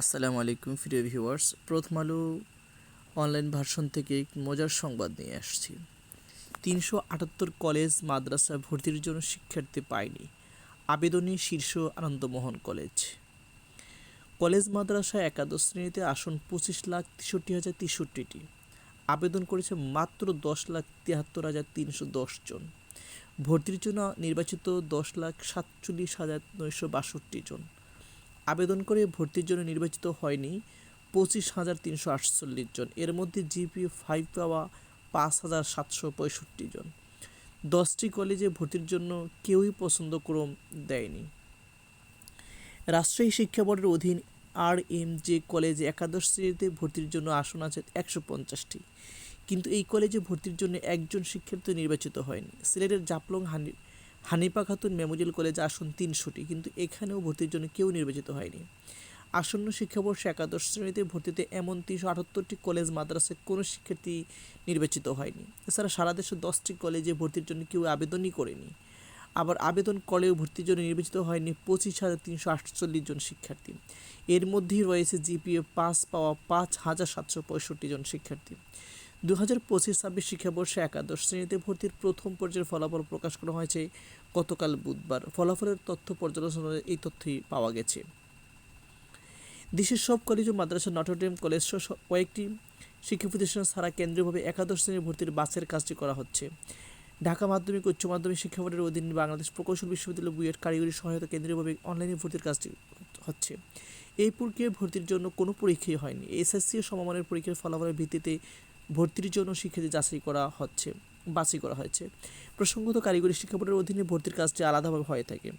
আসসালামু আলাইকুম প্রিয় ভিউয়ার্স, প্রথম আলো অনলাইন ভার্সন থেকে এক মজার সংবাদ নিয়ে আসছি। ৩৭৮ কলেজ মাদ্রাসা ভর্তির জন্য শিক্ষার্থী পায়নি, আবেদনে শীর্ষ আনন্দমোহন কলেজ। কলেজ মাদ্রাসা একাদশ শ্রেণীতে আসন ২৫,৬৩,০৬৩টি, আবেদন করেছে মাত্র ১০,৭৩,৩১০ জন। ভর্তির জন্য নির্বাচিত ১০,৪৭,৯৬২ জন। আবেদন করে ভর্তির জন্য নির্বাচিত হয়নি ২৫,৩৪৮ জন। এর মধ্যে জিপিএ 5 পাওয়া ৫,৭৬৫ জন। 10টি কলেজে ভর্তির জন্য কেউই পছন্দক্রম দেয়নি। রাজশাহী শিক্ষা বোর্ডের অধীন RMJ কলেজে একাদশ শ্রেণীতে ভর্তির জন্য আসন আছে ১৫০টি, কিন্তু এই কলেজে ভর্তির জন্য একজন শিক্ষার্থী নির্বাচিত হয়নি। সিলেটের জাফলং হানিফা খাতুন মেমোরিয়াল কলেজে আসন ৩০০টি, কিন্তু এখানেও ভর্তির জন্য কেউ নির্বাচিত হয়নি। আসন্ন শিক্ষাবর্ষে একাদশ শ্রেণীতে ভর্তিতে এমন ৩৭৮টি কলেজ মাদ্রাসায় কোনো শিক্ষার্থী নির্বাচিত হয়নি। এছাড়া সারা দেশে 10টি কলেজে ভর্তির জন্য কেউ আবেদনই করেনি। আবার আবেদন করেও ভর্তির জন্য নির্বাচিত হয়নি ২৫,৩৪৮ জন শিক্ষার্থী। এর মধ্যেই রয়েছে জিপিএ 5 পাওয়া ৫,৭৬৫ জন শিক্ষার্থী। ২০২৫-২৬ শিক্ষাবর্ষে একাদশ শ্রেণীতে ভর্তির প্রথম পর্যায়ের ফলাফল প্রকাশ করা হয়েছে গতকাল বুধবার। ফলাফলের তথ্য পর্যালোচনায় এই তথ্যই পাওয়া গেছে। দেশের সব কলেজ ও মাদ্রাসা, নটরডেম কলেজ সহ কয়েকটি শিক্ষা প্রতিষ্ঠান ছাড়া কেন্দ্রীয়ভাবে একাদশ শ্রেণীর ভর্তির বাছাইয়ের কাজটি করা হচ্ছে। ঢাকা মাধ্যমিক উচ্চ মাধ্যমিক শিক্ষা বোর্ডের অধীন বাংলাদেশ প্রকৌশল বিশ্ববিদ্যালয় বুয়েট কারিগরি সহায়তা কেন্দ্রীয়ভাবে অনলাইনে ভর্তির কাজটি হচ্ছে। এই প্রক্রিয়ায় ভর্তির জন্য কোনো পরীক্ষাই হয়নি। এসএসসি ও সমমানের পরীক্ষার ফলাফলের ভিত্তিতে ভর্তির জন্য শিক্ষার্থী বাছাই করা হয়েছে। প্রসঙ্গত, কারিগরি শিক্ষা বোর্ডের অধীনে ভর্তির কাজটি আলাদাভাবে হয়ে থাকে।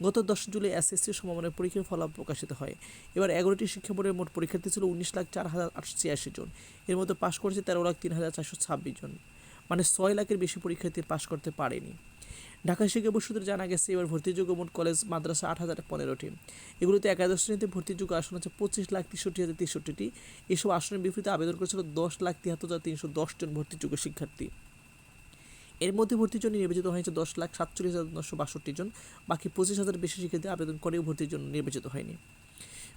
গত ১০ জুলাই এসএসসি ও সমমানের পরীক্ষার ফলাফল প্রকাশিত হয়। এবার 11টি শিক্ষা বোর্ডের মোট পরীক্ষার্থী ছিল ১৯,০৪,৮৮৬ জন। এর মধ্যে পাশ করেছে ১৩,০৩,৪২৬ জন, মানে ৬ লাখের বেশি পরীক্ষার্থী পাশ করতে পারেনি। ঢাকা শিক্ষা বোর্ড সূত্রে জানা গেছে, এবার ভর্তিযোগ্য মোট কলেজ মাদ্রাসা ৮,০১৫টি। এগুলোতে একাদশ শ্রেণীতে ভর্তিযোগ্য আসন আছে ২৫,৬৩,৬৩টি। এসব আসনের বিপরীতে আবেদন করেছিল ১০,৭৩,৩১০ জন ভর্তিযোগ্য শিক্ষার্থী। এর মধ্যে ভর্তির জন্য নির্বাচিত হয়েছে ১০,৪৭,৯৬২ জন। বাকি ২৫,০০০ বেশি শিক্ষার্থী আবেদন করেও ভর্তির জন্য নির্বাচিত হয়নি।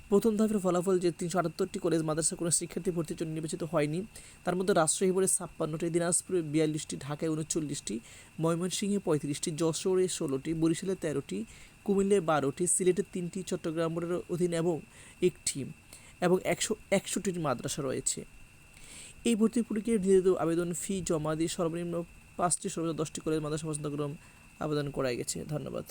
প্রথম ধাপের ফলাফল যে ৩৭৮টি কলেজ মাদ্রাসা কোনো শিক্ষার্থী ভর্তির জন্য নির্বাচিত হয়নি, তার মধ্যে রাজশাহী বোর্ডে ৫৬টি, দিনাজপুরে ৪২টি, ঢাকায় ৩৯টি, ময়মনসিংহে ৩৫টি, যশোরে ১৬টি, বরিশালে ১৩টি, কুমিল্লায় ১২টি, সিলেটে ৩টি, চট্টগ্রাম বোর্ডের অধীন একটি এবং ১৬১টি মাদ্রাসা রয়েছে। এই ভর্তি প্রক্রিয়ায় নির্ধারিত আবেদন ফি জমা দিয়ে সর্বনিম্ন 5টি সর্বোচ্চ 10টি কলেজ মাদ্রাসা পছন্দক্রমে আবেদন করা গেছে। ধন্যবাদ।